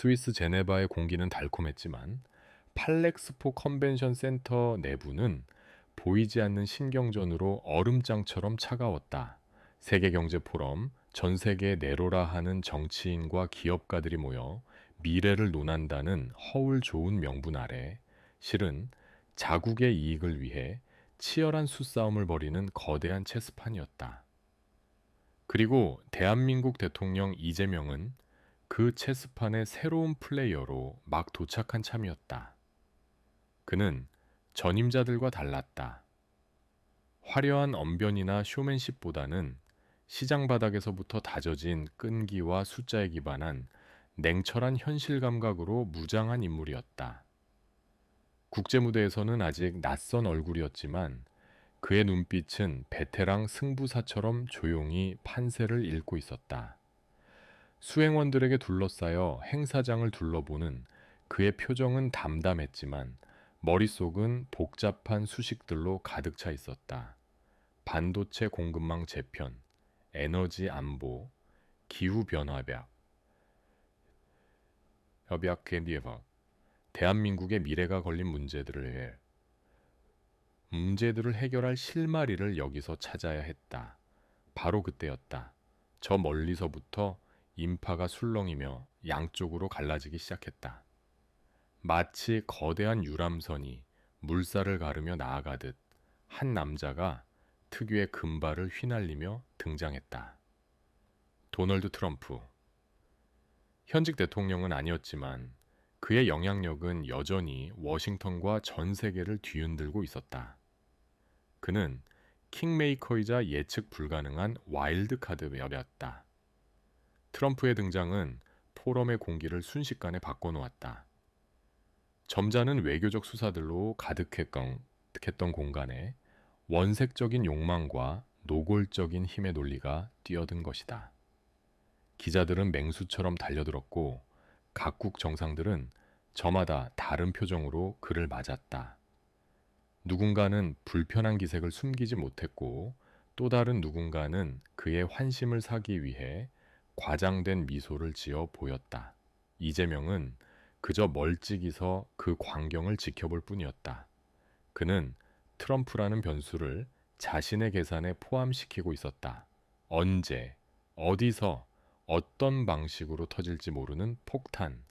스위스 제네바의 공기는 달콤했지만 팔렉스포 컨벤션 센터 내부는 보이지 않는 신경전으로 얼음장처럼 차가웠다. 세계경제포럼, 전 세계 내로라 하는 정치인과 기업가들이 모여 미래를 논한다는 허울 좋은 명분 아래 실은 자국의 이익을 위해 치열한 수싸움을 벌이는 거대한 체스판이었다. 그리고 대한민국 대통령 이재명은 그 체스판의 새로운 플레이어로 막 도착한 참이었다. 그는 전임자들과 달랐다. 화려한 언변이나 쇼맨십보다는 시장 바닥에서부터 다져진 끈기와 숫자에 기반한 냉철한 현실 감각으로 무장한 인물이었다. 국제 무대에서는 아직 낯선 얼굴이었지만 그의 눈빛은 베테랑 승부사처럼 조용히 판세를 읽고 있었다. 수행원들에게 둘러싸여 행사장을 둘러보는 그의 표정은 담담했지만 머릿속은 복잡한 수식들로 가득 차 있었다. 반도체 공급망 재편, 에너지 안보, 기후변화벽, 협약회디에버 대한민국의 미래가 걸린 문제들을 해결할 실마리를 여기서 찾아야 했다. 바로 그때였다. 저 멀리서부터 인파가 술렁이며 양쪽으로 갈라지기 시작했다. 마치 거대한 유람선이 물살을 가르며 나아가듯 한 남자가 특유의 금발을 휘날리며 등장했다. 도널드 트럼프. 현직 대통령은 아니었지만 그의 영향력은 여전히 워싱턴과 전 세계를 뒤흔들고 있었다. 그는 킹메이커이자 예측 불가능한 와일드 카드였다. 트럼프의 등장은 포럼의 공기를 순식간에 바꿔놓았다. 점잖은 외교적 수사들로 가득했던 공간에 원색적인 욕망과 노골적인 힘의 논리가 뛰어든 것이다. 기자들은 맹수처럼 달려들었고 각국 정상들은 저마다 다른 표정으로 그를 맞았다. 누군가는 불편한 기색을 숨기지 못했고 또 다른 누군가는 그의 환심을 사기 위해 과장된 미소를 지어 보였다. 이재명은 그저 멀찍이서 그 광경을 지켜볼 뿐이었다. 그는 트럼프라는 변수를 자신의 계산에 포함시키고 있었다. 언제, 어디서, 어떤 방식으로 터질지 모르는 폭탄.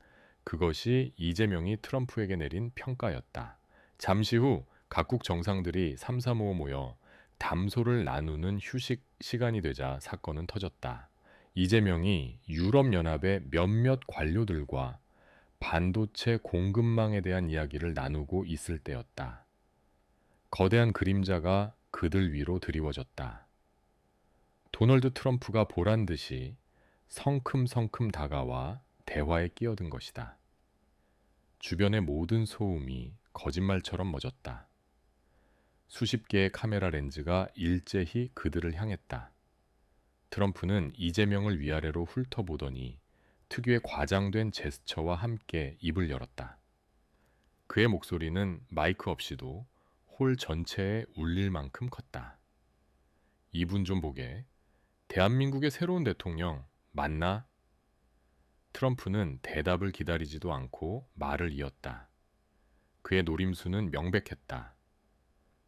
그것이 이재명이 트럼프에게 내린 평가였다. 잠시 후 각국 정상들이 삼삼오오 모여 담소를 나누는 휴식 시간이 되자 사건은 터졌다. 이재명이 유럽연합의 몇몇 관료들과 반도체 공급망에 대한 이야기를 나누고 있을 때였다. 거대한 그림자가 그들 위로 드리워졌다. 도널드 트럼프가 보란 듯이 성큼성큼 다가와 대화에 끼어든 것이다. 주변의 모든 소음이 거짓말처럼 멎었다. 수십 개의 카메라 렌즈가 일제히 그들을 향했다. 트럼프는 이재명을 위아래로 훑어보더니 특유의 과장된 제스처와 함께 입을 열었다. 그의 목소리는 마이크 없이도 홀 전체에 울릴 만큼 컸다. 이분 좀 보게. 대한민국의 새로운 대통령 맞나? 트럼프는 대답을 기다리지도 않고 말을 이었다. 그의 노림수는 명백했다.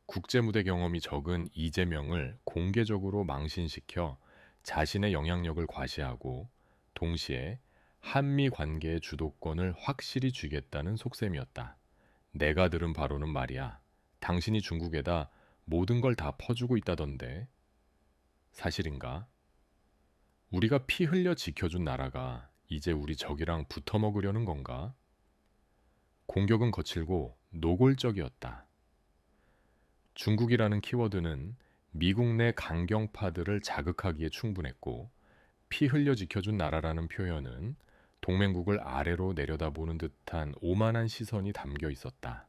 국제무대 경험이 적은 이재명을 공개적으로 망신시켜 자신의 영향력을 과시하고 동시에 한미 관계의 주도권을 확실히 쥐겠다는 속셈이었다. 내가 들은 바로는 말이야. 당신이 중국에다 모든 걸 다 퍼주고 있다던데. 사실인가? 우리가 피 흘려 지켜준 나라가 이제 우리 적이랑 붙어먹으려는 건가? 공격은 거칠고 노골적이었다. 중국이라는 키워드는 미국 내 강경파들을 자극하기에 충분했고 피 흘려 지켜준 나라라는 표현은 동맹국을 아래로 내려다보는 듯한 오만한 시선이 담겨 있었다.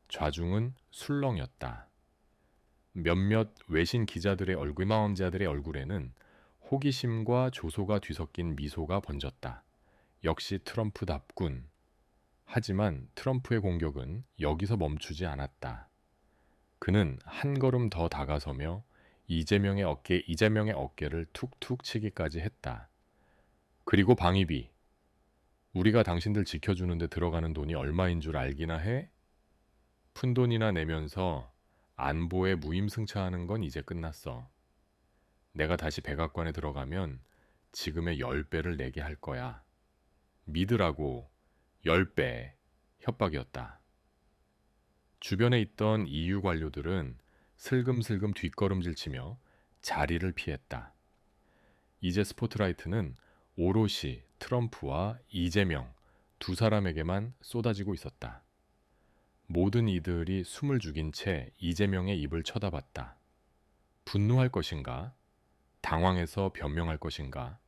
좌중은 술렁였다. 몇몇 외신 기자들의 마원자들의 얼굴에는 호기심과 조소가 뒤섞인 미소가 번졌다. 역시 트럼프답군. 하지만 트럼프의 공격은 여기서 멈추지 않았다. 그는 한 걸음 더 다가서며 이재명의 어깨를 툭툭 치기까지 했다. 그리고 방위비. 우리가 당신들 지켜주는데 들어가는 돈이 얼마인 줄 알기나 해? 푼돈이나 내면서 안보에 무임승차하는 건 이제 끝났어. 내가 다시 백악관에 들어가면 지금의 10배를 내게 할 거야. 믿으라고. 10배. 협박이었다. 주변에 있던 EU 관료들은 슬금슬금 뒷걸음질 치며 자리를 피했다. 이제 스포트라이트는 오롯이 트럼프와 이재명 두 사람에게만 쏟아지고 있었다. 모든 이들이 숨을 죽인 채 이재명의 입을 쳐다봤다. 분노할 것인가? 당황해서 변명할 것인가?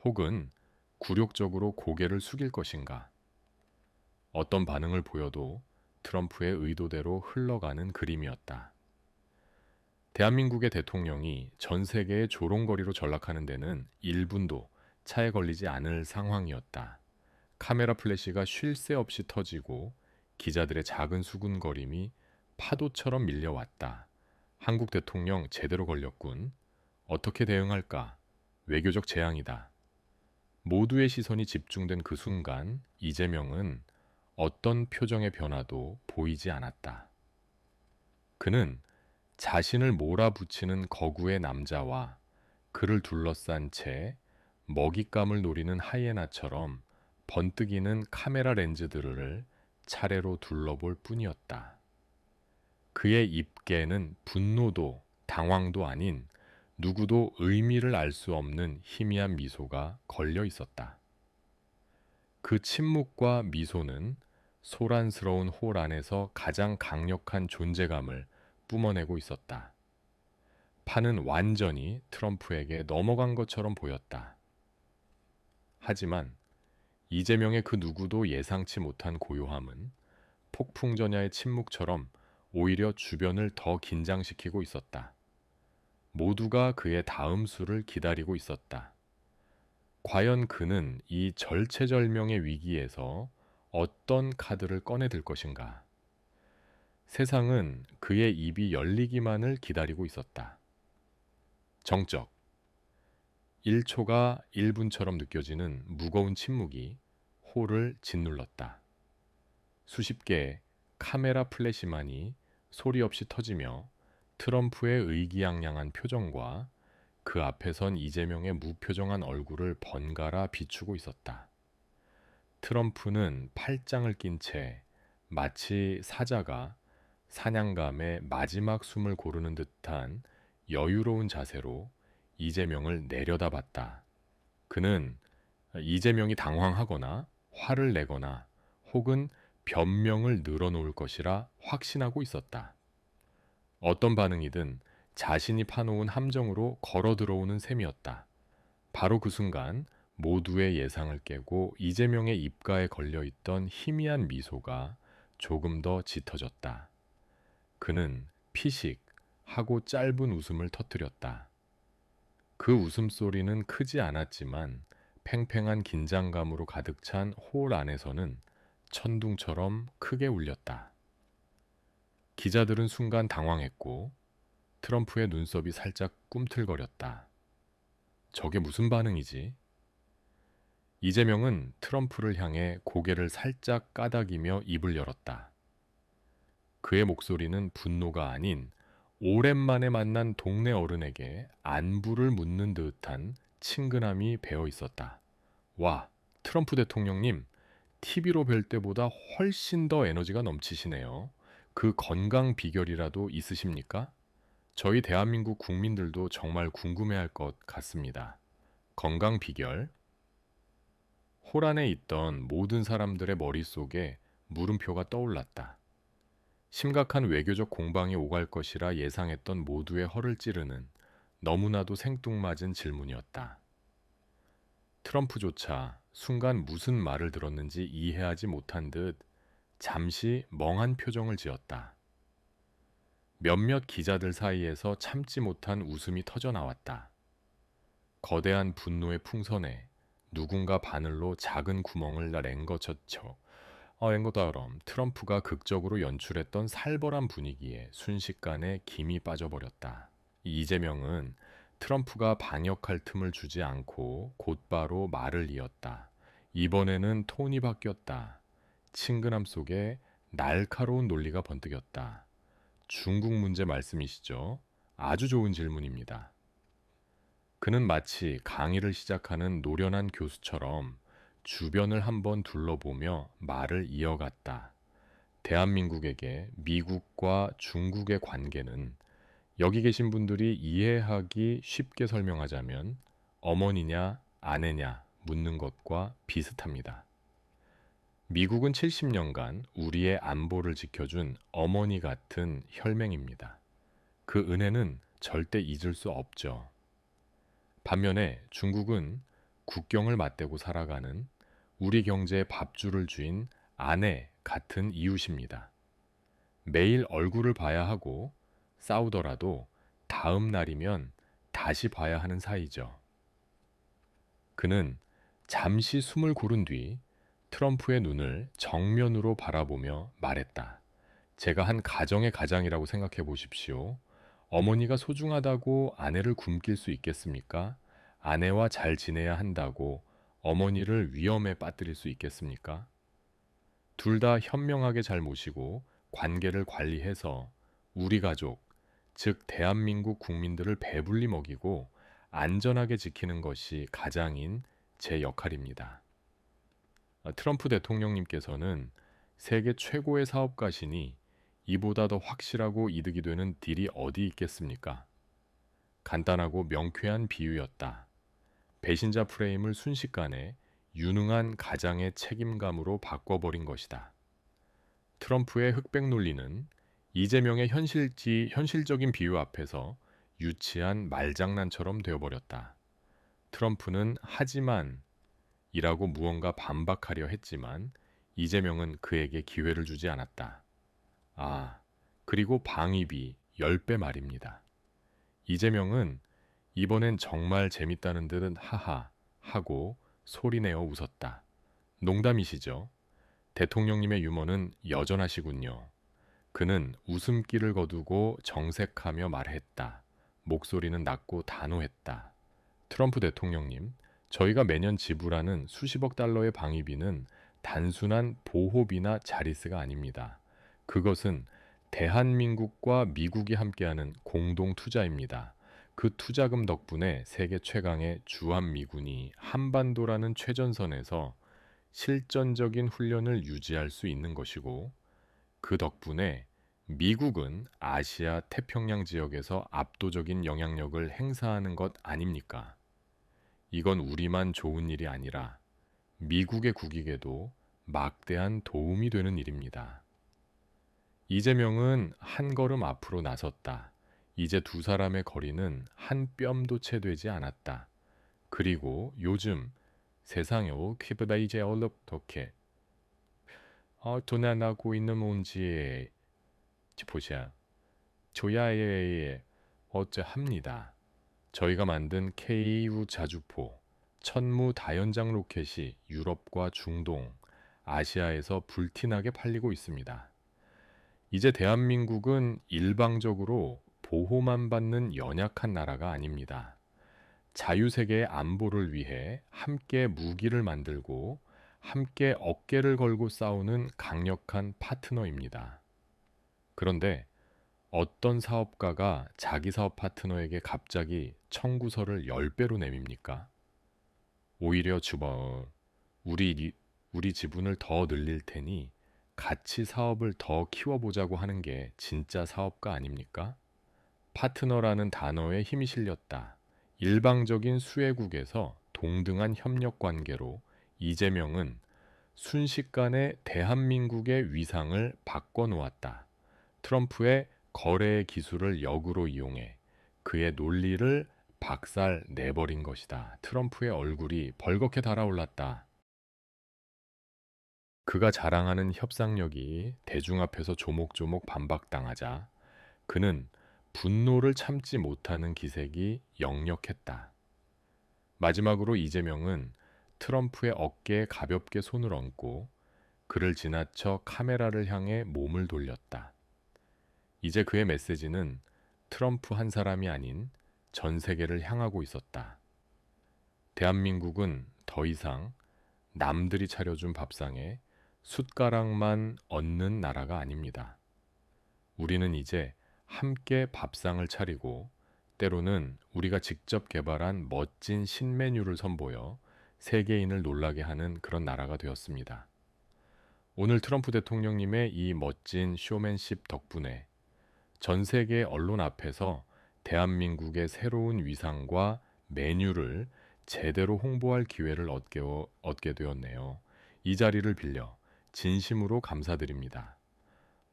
혹은 굴욕적으로 고개를 숙일 것인가? 어떤 반응을 보여도 트럼프의 의도대로 흘러가는 그림이었다. 대한민국의 대통령이 전 세계의 조롱거리로 전락하는 데는 1분도 차에 걸리지 않을 상황이었다. 카메라 플래시가 쉴 새 없이 터지고 기자들의 작은 수군거림이 파도처럼 밀려왔다. 한국 대통령 제대로 걸렸군. 어떻게 대응할까? 외교적 재앙이다. 모두의 시선이 집중된 그 순간 이재명은 어떤 표정의 변화도 보이지 않았다. 그는 자신을 몰아붙이는 거구의 남자와 그를 둘러싼 채 먹잇감을 노리는 하이에나처럼 번뜩이는 카메라 렌즈들을 차례로 둘러볼 뿐이었다. 그의 입계는 분노도 당황도 아닌 누구도 의미를 알 수 없는 희미한 미소가 걸려 있었다. 그 침묵과 미소는 소란스러운 홀 안에서 가장 강력한 존재감을 뿜어내고 있었다. 판은 완전히 트럼프에게 넘어간 것처럼 보였다. 하지만 이재명의 그 누구도 예상치 못한 고요함은 폭풍전야의 침묵처럼 오히려 주변을 더 긴장시키고 있었다. 모두가 그의 다음 수를 기다리고 있었다. 과연 그는 이 절체절명의 위기에서 어떤 카드를 꺼내들 것인가? 세상은 그의 입이 열리기만을 기다리고 있었다. 정적. 1초가 1분처럼 느껴지는 무거운 침묵이 홀을 짓눌렀다. 수십 개의 카메라 플래시만이 소리 없이 터지며 트럼프의 의기양양한 표정과 그 앞에 선 이재명의 무표정한 얼굴을 번갈아 비추고 있었다. 트럼프는 팔짱을 낀 채 마치 사자가 사냥감의 마지막 숨을 고르는 듯한 여유로운 자세로 이재명을 내려다봤다. 그는 이재명이 당황하거나 화를 내거나 혹은 변명을 늘어놓을 것이라 확신하고 있었다. 어떤 반응이든 자신이 파놓은 함정으로 걸어 들어오는 셈이었다. 바로 그 순간 모두의 예상을 깨고 이재명의 입가에 걸려있던 희미한 미소가 조금 더 짙어졌다. 그는 피식 하고 짧은 웃음을 터뜨렸다. 그 웃음소리는 크지 않았지만 팽팽한 긴장감으로 가득 찬 홀 안에서는 천둥처럼 크게 울렸다. 기자들은 순간 당황했고 트럼프의 눈썹이 살짝 꿈틀거렸다. 저게 무슨 반응이지? 이재명은 트럼프를 향해 고개를 살짝 까닥이며 입을 열었다. 그의 목소리는 분노가 아닌 오랜만에 만난 동네 어른에게 안부를 묻는 듯한 친근함이 배어 있었다. 와, 트럼프 대통령님, TV로 뵐 때보다 훨씬 더 에너지가 넘치시네요. 그 건강 비결이라도 있으십니까? 저희 대한민국 국민들도 정말 궁금해할 것 같습니다. 건강 비결? 홀 안에 있던 모든 사람들의 머릿속에 물음표가 떠올랐다. 심각한 외교적 공방이 오갈 것이라 예상했던 모두의 허를 찌르는 너무나도 생뚱맞은 질문이었다. 트럼프조차 순간 무슨 말을 들었는지 이해하지 못한 듯 잠시 멍한 표정을 지었다. 몇몇 기자들 사이에서 참지 못한 웃음이 터져나왔다. 거대한 분노의 풍선에 누군가 바늘로 작은 구멍을 낸 것처럼 트럼프가 극적으로 연출했던 살벌한 분위기에 순식간에 김이 빠져버렸다. 이재명은 트럼프가 반역할 틈을 주지 않고 곧바로 말을 이었다. 이번에는 톤이 바뀌었다. 친근함 속에 날카로운 논리가 번뜩였다. 중국 문제 말씀이시죠? 아주 좋은 질문입니다. 그는 마치 강의를 시작하는 노련한 교수처럼 주변을 한번 둘러보며 말을 이어갔다. 대한민국에게 미국과 중국의 관계는 여기 계신 분들이 이해하기 쉽게 설명하자면 어머니냐 아내냐 묻는 것과 비슷합니다. 미국은 70년간 우리의 안보를 지켜준 어머니 같은 혈맹입니다. 그 은혜는 절대 잊을 수 없죠. 반면에 중국은 국경을 맞대고 살아가는 우리 경제의 밥줄을 쥔 아내 같은 이웃입니다. 매일 얼굴을 봐야 하고 싸우더라도 다음 날이면 다시 봐야 하는 사이죠. 그는 잠시 숨을 고른 뒤 트럼프의 눈을 정면으로 바라보며 말했다. 제가 한 가정의 가장이라고 생각해 보십시오. 어머니가 소중하다고 아내를 굶길 수 있겠습니까? 아내와 잘 지내야 한다고 어머니를 위험에 빠뜨릴 수 있겠습니까? 둘 다 현명하게 잘 모시고 관계를 관리해서 우리 가족, 즉 대한민국 국민들을 배불리 먹이고 안전하게 지키는 것이 가장인 제 역할입니다. 트럼프 대통령님께서는 세계 최고의 사업가시니 이보다 더 확실하고 이득이 되는 딜이 어디 있겠습니까? 간단하고 명쾌한 비유였다. 배신자 프레임을 순식간에 유능한 가장의 책임감으로 바꿔버린 것이다. 트럼프의 흑백 논리는 이재명의 현실적인 비유 앞에서 유치한 말장난처럼 되어버렸다. 트럼프는 하지만 이라고 무언가 반박하려 했지만 이재명은 그에게 기회를 주지 않았다. 아, 그리고 방위비 10배 말입니다. 이재명은 이번엔 정말 재밌다는 듯은 하하 하고 소리내어 웃었다. 농담이시죠? 대통령님의 유머는 여전하시군요. 그는 웃음기를 거두고 정색하며 말했다. 목소리는 낮고 단호했다. 트럼프 대통령님, 저희가 매년 지불하는 수십억 달러의 방위비는 단순한 보호비나 자리스가 아닙니다. 그것은 대한민국과 미국이 함께하는 공동 투자입니다. 그 투자금 덕분에 세계 최강의 주한미군이 한반도라는 최전선에서 실전적인 훈련을 유지할 수 있는 것이고, 그 덕분에 미국은 아시아 태평양 지역에서 압도적인 영향력을 행사하는 것 아닙니까? 이건 우리만 좋은 일이 아니라 미국의 국익에도 막대한 도움이 되는 일입니다. 이재명은 한 걸음 앞으로 나섰다. 이제 두 사람의 거리는 한 뼘도 채 되지 않았다. 그리고 요즘 세상에 키보다 이제 어떻게 도난하고 있는 뭔지 보자. 조야에 어쩌합니다. 저희가 만든 KU 자주포 천무 다연장 로켓이 유럽과 중동, 아시아에서 불티나게 팔리고 있습니다. 이제 대한민국은 일방적으로 보호만 받는 연약한 나라가 아닙니다. 자유세계의 안보를 위해 함께 무기를 만들고 함께 어깨를 걸고 싸우는 강력한 파트너입니다. 그런데 어떤 사업가가 자기 사업 파트너에게 갑자기 청구서를 10배로 내밉니까? 오히려 우리 지분을 더 늘릴 테니 같이 사업을 더 키워보자고 하는 게 진짜 사업가 아닙니까? 파트너라는 단어에 힘이 실렸다. 일방적인 수혜국에서 동등한 협력 관계로 이재명은 순식간에 대한민국의 위상을 바꿔놓았다. 트럼프의 거래의 기술을 역으로 이용해 그의 논리를 박살 내버린 것이다. 트럼프의 얼굴이 벌겋게 달아올랐다. 그가 자랑하는 협상력이 대중 앞에서 조목조목 반박당하자 그는 분노를 참지 못하는 기색이 역력했다. 마지막으로 이재명은 트럼프의 어깨에 가볍게 손을 얹고 그를 지나쳐 카메라를 향해 몸을 돌렸다. 이제 그의 메시지는 트럼프 한 사람이 아닌 전 세계를 향하고 있었다. 대한민국은 더 이상 남들이 차려준 밥상에 숟가락만 얹는 나라가 아닙니다. 우리는 이제 함께 밥상을 차리고 때로는 우리가 직접 개발한 멋진 신메뉴를 선보여 세계인을 놀라게 하는 그런 나라가 되었습니다. 오늘 트럼프 대통령님의 이 멋진 쇼맨십 덕분에 전 세계 언론 앞에서 대한민국의 새로운 위상과 메뉴를 제대로 홍보할 기회를 얻게 되었네요. 이 자리를 빌려 진심으로 감사드립니다.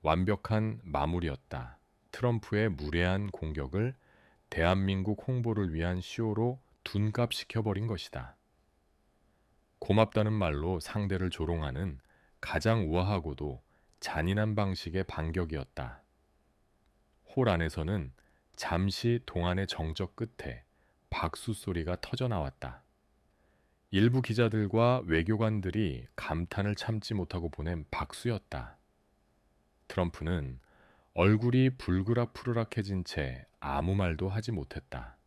완벽한 마무리였다. 트럼프의 무례한 공격을 대한민국 홍보를 위한 쇼로 둔갑시켜버린 것이다. 고맙다는 말로 상대를 조롱하는 가장 우아하고도 잔인한 방식의 반격이었다. 홀 안에서는 잠시 동안의 정적 끝에 박수 소리가 터져 나왔다. 일부 기자들과 외교관들이 감탄을 참지 못하고 보낸 박수였다. 트럼프는 얼굴이 불그락푸르락해진 채 아무 말도 하지 못했다.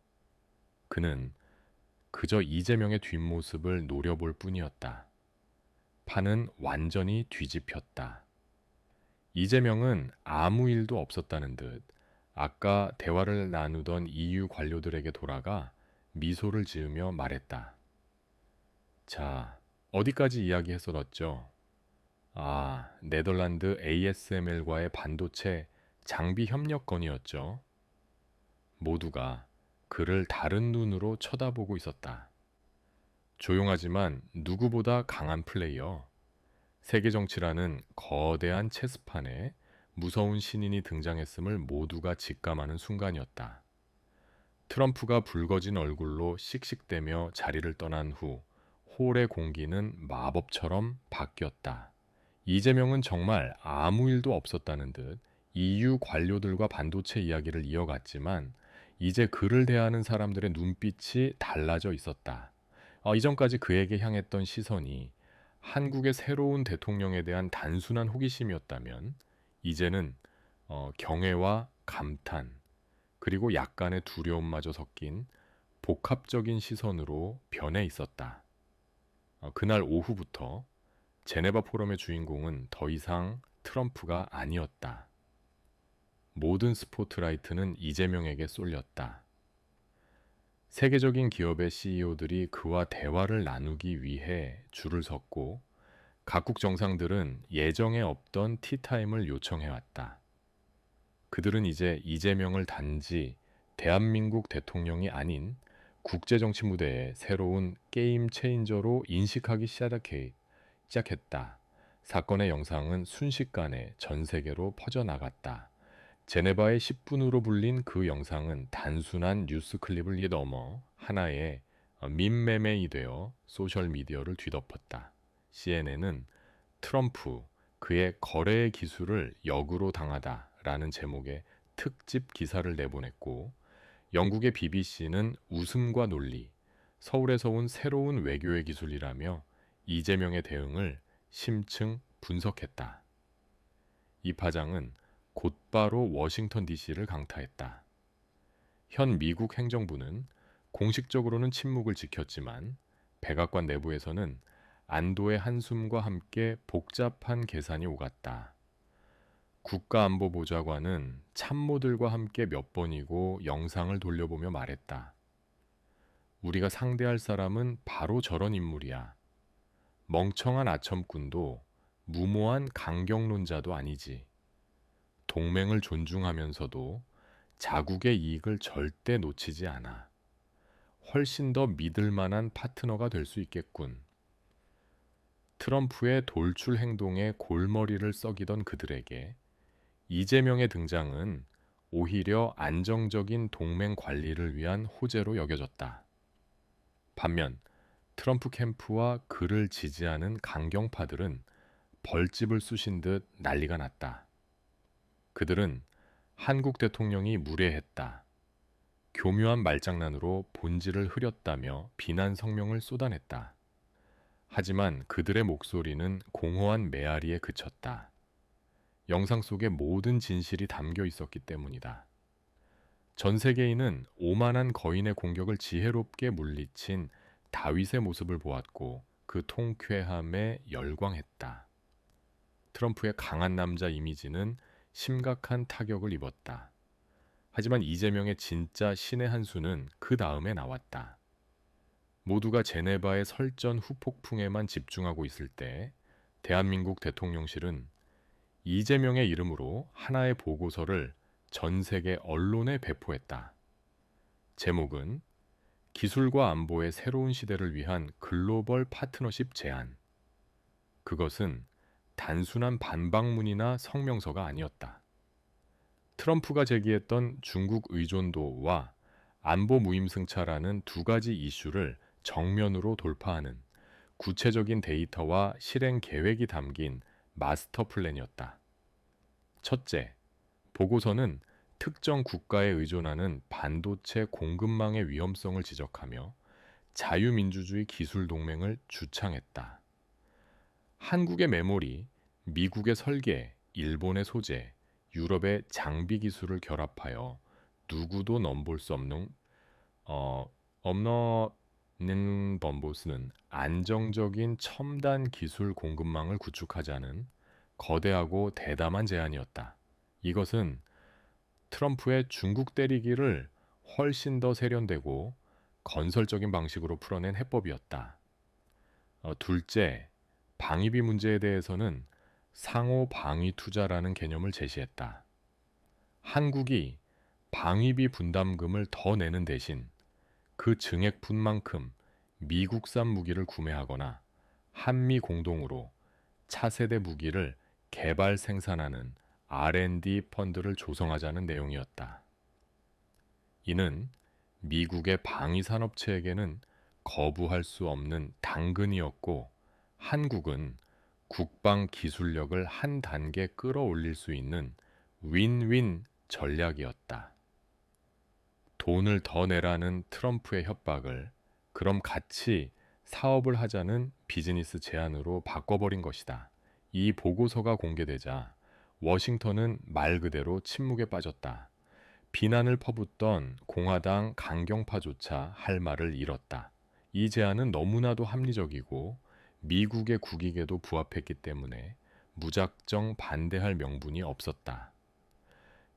그는 그저 이재명의 뒷모습을 노려볼 뿐이었다. 판은 완전히 뒤집혔다. 이재명은 아무 일도 없었다는 듯 아까 대화를 나누던 EU 관료들에게 돌아가 미소를 지으며 말했다. 자, 어디까지 이야기했었죠? 아, 네덜란드 ASML과의 반도체 장비 협력 건이었죠. 모두가 그를 다른 눈으로 쳐다보고 있었다. 조용하지만 누구보다 강한 플레이어. 세계 정치라는 거대한 체스판에 무서운 신인이 등장했음을 모두가 직감하는 순간이었다. 트럼프가 붉어진 얼굴로 씩씩대며 자리를 떠난 후 홀의 공기는 마법처럼 바뀌었다. 이재명은 정말 아무 일도 없었다는 듯 EU 관료들과 반도체 이야기를 이어갔지만 이제 그를 대하는 사람들의 눈빛이 달라져 있었다. 이전까지 그에게 향했던 시선이 한국의 새로운 대통령에 대한 단순한 호기심이었다면 이제는 경애와 감탄 그리고 약간의 두려움마저 섞인 복합적인 시선으로 변해 있었다. 그날 오후부터 제네바 포럼의 주인공은 더 이상 트럼프가 아니었다. 모든 스포트라이트는 이재명에게 쏠렸다. 세계적인 기업의 CEO들이 그와 대화를 나누기 위해 줄을 섰고 각국 정상들은 예정에 없던 티타임을 요청해왔다. 그들은 이제 이재명을 단지 대한민국 대통령이 아닌 국제정치 무대의 새로운 게임 체인저로 인식하기 시작했다. 사건의 영상은 순식간에 전 세계로 퍼져나갔다. 제네바의 10분으로 불린 그 영상은 단순한 뉴스 클립을 넘어 하나의 밈메메이 되어 소셜미디어를 뒤덮었다. CNN은 트럼프, 그의 거래의 기술을 역으로 당하다 라는 제목의 특집 기사를 내보냈고 영국의 BBC는 웃음과 논리, 서울에서 온 새로운 외교의 기술이라며 이재명의 대응을 심층 분석했다. 이 파장은 곧바로 워싱턴 DC를 강타했다. 현 미국 행정부는 공식적으로는 침묵을 지켰지만 백악관 내부에서는 안도의 한숨과 함께 복잡한 계산이 오갔다. 국가안보보좌관은 참모들과 함께 몇 번이고 영상을 돌려보며 말했다. 우리가 상대할 사람은 바로 저런 인물이야. 멍청한 아첨꾼도 무모한 강경론자도 아니지. 동맹을 존중하면서도 자국의 이익을 절대 놓치지 않아. 훨씬 더 믿을 만한 파트너가 될 수 있겠군. 트럼프의 돌출 행동에 골머리를 썩이던 그들에게 이재명의 등장은 오히려 안정적인 동맹 관리를 위한 호재로 여겨졌다. 반면 트럼프 캠프와 그를 지지하는 강경파들은 벌집을 쑤신 듯 난리가 났다. 그들은 한국 대통령이 무례했다. 교묘한 말장난으로 본질을 흐렸다며 비난 성명을 쏟아냈다. 하지만 그들의 목소리는 공허한 메아리에 그쳤다. 영상 속에 모든 진실이 담겨 있었기 때문이다. 전 세계인은 오만한 거인의 공격을 지혜롭게 물리친 다윗의 모습을 보았고 그 통쾌함에 열광했다. 트럼프의 강한 남자 이미지는 심각한 타격을 입었다. 하지만 이재명의 진짜 신의 한 수는 그 다음에 나왔다. 모두가 제네바의 설전 후폭풍에만 집중하고 있을 때 대한민국 대통령실은 이재명의 이름으로 하나의 보고서를 전 세계 언론에 배포했다. 제목은 기술과 안보의 새로운 시대를 위한 글로벌 파트너십 제안. 그것은 단순한 반박문이나 성명서가 아니었다. 트럼프가 제기했던 중국 의존도와 안보 무임승차라는 두 가지 이슈를 정면으로 돌파하는 구체적인 데이터와 실행 계획이 담긴 마스터 플랜이었다. 첫째, 보고서는 특정 국가에 의존하는 반도체 공급망의 위험성을 지적하며 자유민주주의 기술 동맹을 주창했다. 한국의 메모리, 미국의 설계, 일본의 소재, 유럽의 장비 기술을 결합하여 누구도 넘볼 수 없는 없는 범보스는 안정적인 첨단 기술 공급망을 구축하자는 거대하고 대담한 제안이었다. 이것은 트럼프의 중국 때리기를 훨씬 더 세련되고 건설적인 방식으로 풀어낸 해법이었다. 둘째, 방위비 문제에 대해서는 상호 방위 투자라는 개념을 제시했다. 한국이 방위비 분담금을 더 내는 대신 그 증액분만큼 미국산 무기를 구매하거나 한미 공동으로 차세대 무기를 개발 생산하는 R&D 펀드를 조성하자는 내용이었다. 이는 미국의 방위산업체에게는 거부할 수 없는 당근이었고 한국은 국방 기술력을 한 단계 끌어올릴 수 있는 윈윈 전략이었다. 돈을 더 내라는 트럼프의 협박을 그럼 같이 사업을 하자는 비즈니스 제안으로 바꿔버린 것이다. 이 보고서가 공개되자 워싱턴은 말 그대로 침묵에 빠졌다. 비난을 퍼붓던 공화당 강경파조차 할 말을 잃었다. 이 제안은 너무나도 합리적이고 미국의 국익에도 부합했기 때문에 무작정 반대할 명분이 없었다.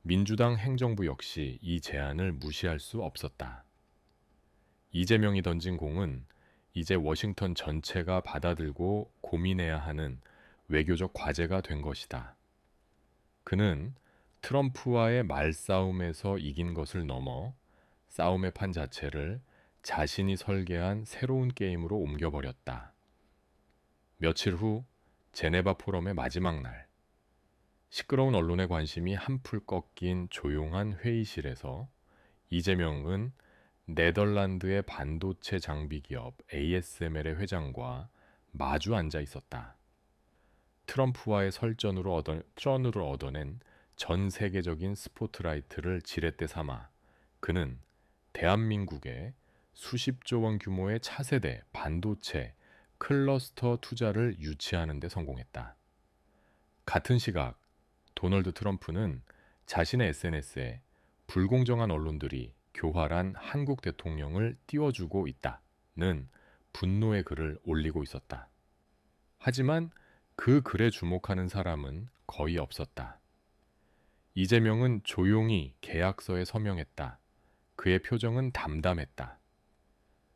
민주당 행정부 역시 이 제안을 무시할 수 없었다. 이재명이 던진 공은 이제 워싱턴 전체가 받아들고 고민해야 하는 외교적 과제가 된 것이다. 그는 트럼프와의 말싸움에서 이긴 것을 넘어 싸움의 판 자체를 자신이 설계한 새로운 게임으로 옮겨버렸다. 며칠 후 제네바 포럼의 마지막 날, 시끄러운 언론의 관심이 한풀 꺾인 조용한 회의실에서 이재명은 네덜란드의 반도체 장비 기업 ASML의 회장과 마주 앉아 있었다. 트럼프와의 설전으로 얻어낸 전 세계적인 스포트라이트를 지렛대 삼아 그는 대한민국의 수십조 원 규모의 차세대 반도체 클러스터 투자를 유치하는 데 성공했다. 같은 시각 도널드 트럼프는 자신의 SNS에 불공정한 언론들이 교활한 한국 대통령을 띄워주고 있다는 분노의 글을 올리고 있었다. 하지만 그 글에 주목하는 사람은 거의 없었다. 이재명은 조용히 계약서에 서명했다. 그의 표정은 담담했다.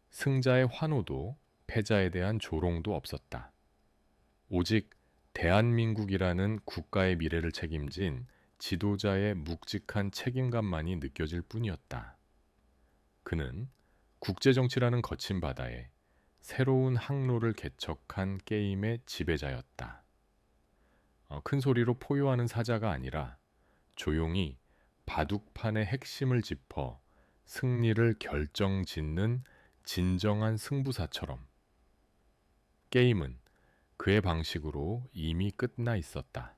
승자의 환호도 패자에 대한 조롱도 없었다. 오직 대한민국이라는 국가의 미래를 책임진 지도자의 묵직한 책임감만이 느껴질 뿐이었다. 그는 국제정치라는 거친 바다에 새로운 항로를 개척한 게임의 지배자였다. 큰 소리로 포효하는 사자가 아니라 조용히 바둑판의 핵심을 짚어 승리를 결정짓는 진정한 승부사처럼. 게임은 그의 방식으로 이미 끝나 있었다.